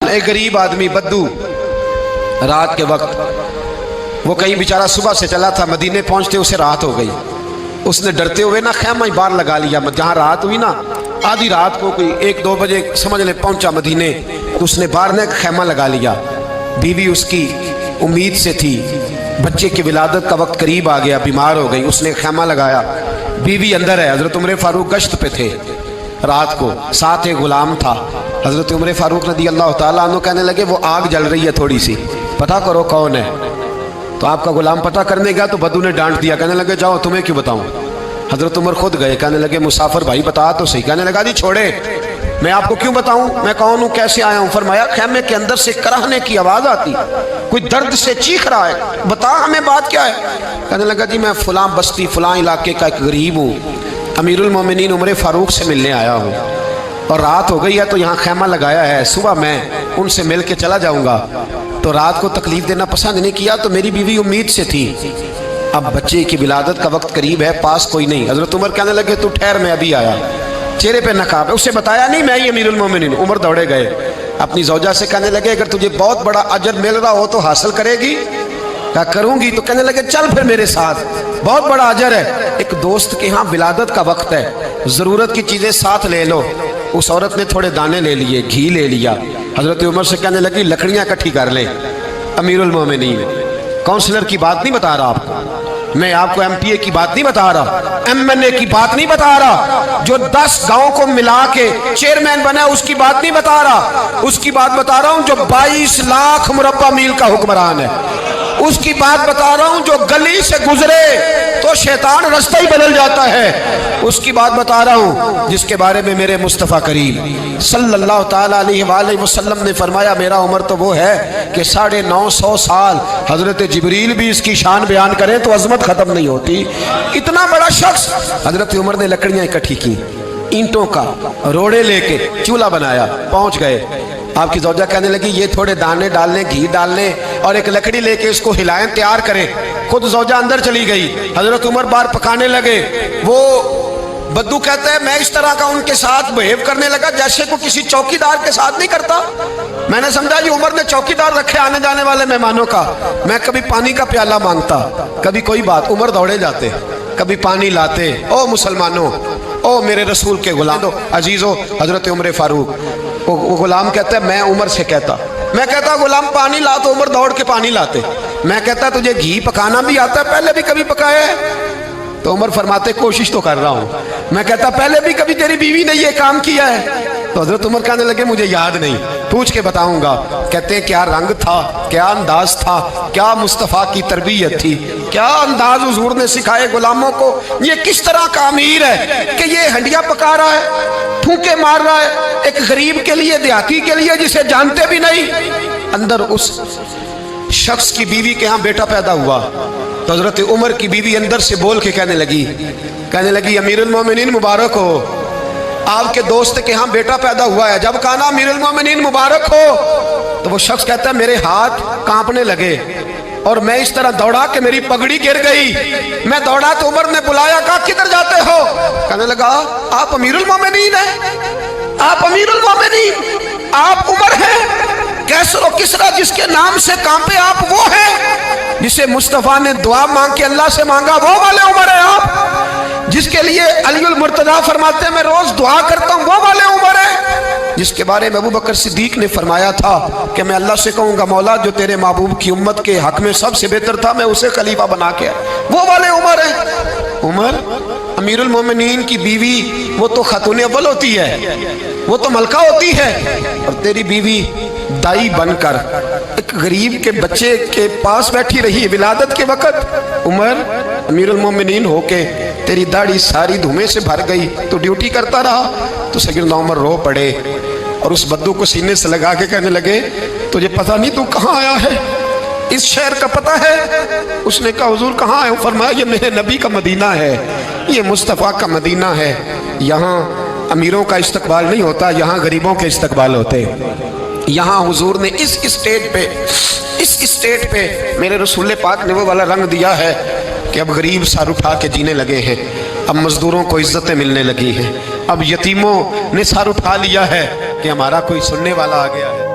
एक गरीब आदमी बद्दू, रात के वक्त वो कहीं बेचारा सुबह से चला था, मदीने पहुंचते उसे रात हो गई। उसने डरते हुए ना खैमा ही बाहर लगा लिया। जहाँ रात हुई ना, आधी रात को कोई 1-2 बजे समझ ले पहुंचा मदीने, तो उसने बाहर ने खैमा लगा लिया। बीवी उसकी उम्मीद से थी, बच्चे की विलादत का वक्त करीब आ गया, बीमार हो गई, उसने खैमा लगाया। बीवी अंदर है, हज़रत उमर फारूक गश्त पे थे रात को, साथ एक गुलाम था। हज़रत उमर फारूक रज़ी अल्लाह ताला अन्हु कहने लगे वो आग जल रही है थोड़ी सी, पता करो कौन है। तो आपका गुलाम पता करने गया तो बद्दू ने डांट दिया, कहने लगे जाओ तुम्हें क्यों बताऊं। हज़रत उमर खुद गए, कहने लगे मुसाफिर भाई बता तो सही। कहने लगा जी छोड़े, मैं आपको क्यों बताऊं, मैं कौन हूं, कैसे आया हूं। फरमाया खैमे के अंदर से कराहने की आवाज़ आती, कोई दर्द से चीख रहा है, बता हमें बात क्या है। कहने लगा जी मैं फलां बस्ती फलां इलाके का एक गरीब हूँ, अमीरुल मोमिनीन उमर फारूक से मिलने आया हूँ और रात हो गई है तो यहाँ खैमा लगाया है, सुबह मैं उनसे मिल के चला जाऊँगा। तो रात को तकलीफ देना पसंद नहीं किया, तो मेरी बीवी उम्मीद से थी, अब बच्चे की विलादत का वक्त करीब है, पास कोई नहीं। हज़रत उमर कहने लगे तू ठहर, मैं अभी आया। चेहरे पे नकाब है, उसे बताया नहीं मैं ही अमीरुल मोमिनीन। उमर दौड़े गए, अपनी ज़ौजा से कहने लगे अगर तुझे बहुत बड़ा अजर मिल रहा हो तो हासिल करेगी। क्या करूँगी। तो कहने लगे चल फिर मेरे साथ, बहुत बड़ा अजर है। एक दोस्त के यहाँ विलादत का वक्त है, ज़रूरत की चीज़ें साथ ले लो। उस औरत ने थोड़े दाने ले लिए, घी ले लिया। हज़रत उमर से कहने लगी लकड़ियाँ इकट्ठी कर लें। अमीरुल मोमिनीन, काउंसलर की बात नहीं बता रहा आपको, मैं आपको MPA की बात नहीं बता रहा, MNA की बात नहीं बता रहा, जो 10 गाँव को मिला के चेयरमैन बना उसकी बात नहीं बता रहा, उसकी बात बता रहा हूँ जो 22 लाख मुरब्बा मील का हुक्मरान है, उसकी बात बता रहा हूँ जो गली से गुजरे तो शैतान रास्ता ही बदल जाता है, उसकी बात बता रहा हूँ जिसके बारे में मेरे मुस्तफ़ा करीम सल्लल्लाहु ताला अलैहि वसल्लम ने फरमाया मेरा उम्र तो वो है कि 950 साल हज़रत जिब्रील भी इसकी शान बयान करें तो अजमत ख़त्म नहीं होती। इतना बड़ा शख्स। हज़रत उमर ने लकड़ियाँ इकट्ठी की, ईंटों का रोड़े लेके चूल्हा बनाया, पहुँच गए। आपकी ज़ौजा कहने लगी ये थोड़े दाने डालने, घी डालने और एक लकड़ी लेके इसको हिलाएं, तैयार करें। खुद ज़ौजा अंदर चली गई, हज़रत उमर बाहर पकाने लगे। वो बद्दू कहता है मैं इस तरह का उनके साथ बिहेव करने लगा जैसे को किसी चौकीदार के साथ नहीं करता। मैंने समझा जी उमर ने चौकीदार रखे आने जाने वाले मेहमानों का। मैं कभी पानी का प्याला मांगता, कभी कोई बात, उमर दौड़े जाते, कभी पानी लाते। ओ मुसलमानों, ओ मेरे रसूल के गुलाम अजीज़ो, हज़रत उमर फारूक। वो गुलाम कहता है मैं उमर से कहता, मैं कहता गुलाम पानी ला, तो उमर दौड़ के पानी लाते। मैं कहता तुझे घी पकाना भी आता है, पहले भी कभी पकाया है? तो उमर फरमाते कोशिश तो कर रहा हूँ। मैं कहता पहले भी कभी तेरी बीवी ने ये काम किया है? तो हज़रत उमर कहने लगे मुझे याद नहीं, पूछ के बताऊंगा। कहते हैं क्या रंग था, क्या अंदाज था, क्या मुस्तफ़ा की तरबियत थी, क्या अंदाज हुजूर ने सिखाए गुलामों को। ये किस तरह का अमीर है कि ये हंडिया पका रहा है, फूंके मार रहा है एक गरीब के लिए, देहाती के लिए जिसे जानते भी नहीं। अंदर उस शख्स की बीवी के यहाँ बेटा पैदा हुआ तो हज़रत उमर की बीवी अंदर से बोल के कहने लगी अमीरुल मोमिनीन मुबारक हो, आपके दोस्त के यहाँ बेटा पैदा हुआ है। जब कहा ना अमीरुल मोमिनीन मुबारक हो तो वो शख्स कहता है मेरे हाथ कांपने लगे और मैं इस तरह दौड़ा कि मेरी पगड़ी गिर गई। मैं दौड़ा तो उमर ने बुलाया, कहा किधर जाते हो? कहने लगा आप अमीरुल मोमिनीन हैं, आप अमीरुल मोमिनीन, आप उमर हैं। कैसर और किसरा जिसके नाम से कांपे आप वो हैं, जिसे मुस्तफ़ा ने दुआ मांग के अल्लाह से मांगा वो वाले उमर है आप, जिसके लिए अलीउल मुर्तज़ा फरमाते हैं मैं रोज दुआ करता हूँ वो वाले उमर है, जिसके बारे में अबू बकर सिद्दीक ने फरमाया था कि मैं अल्लाह से कहूँगा मौला जो तेरे महबूब की उम्मत के हक में सबसे बेहतर था मैं उसे खलीफा बना के, वो वाले उमर है। उमर अमीरुल मोमिनीन की बीवी वो तो खातून अव्वल होती है, वो तो मलका होती है, और तेरी बीवी दाई बनकर एक गरीब के बच्चे के पास बैठी रही विलादत के वक़्त। उमर अमीरुल मोमिनीन होके तेरी दाढ़ी सारी धुएं से भर गई, तो ड्यूटी करता रहा। तो सैयदना उमर रो पड़े और उस बद्दू को सीने से लगा के कहने लगे तुझे पता नहीं तू कहाँ आया है, इस शहर का पता है? उसने कहा हुजूर कहाँ है? फरमाया ये मेरे नबी का मदीना है, ये मुस्तफ़ा का मदीना है, यहाँ अमीरों का इस्तकबाल नहीं होता, यहाँ गरीबों के इस्तकबाल होते। यहाँ हुजूर ने इस स्टेट पे मेरे रसूल पाक ने वो वाला रंग दिया है कि अब गरीब सर उठा के जीने लगे हैं, अब मजदूरों को इज्जतें मिलने लगी हैं, अब यतीमों ने सर उठा लिया है कि हमारा कोई सुनने वाला आ गया है।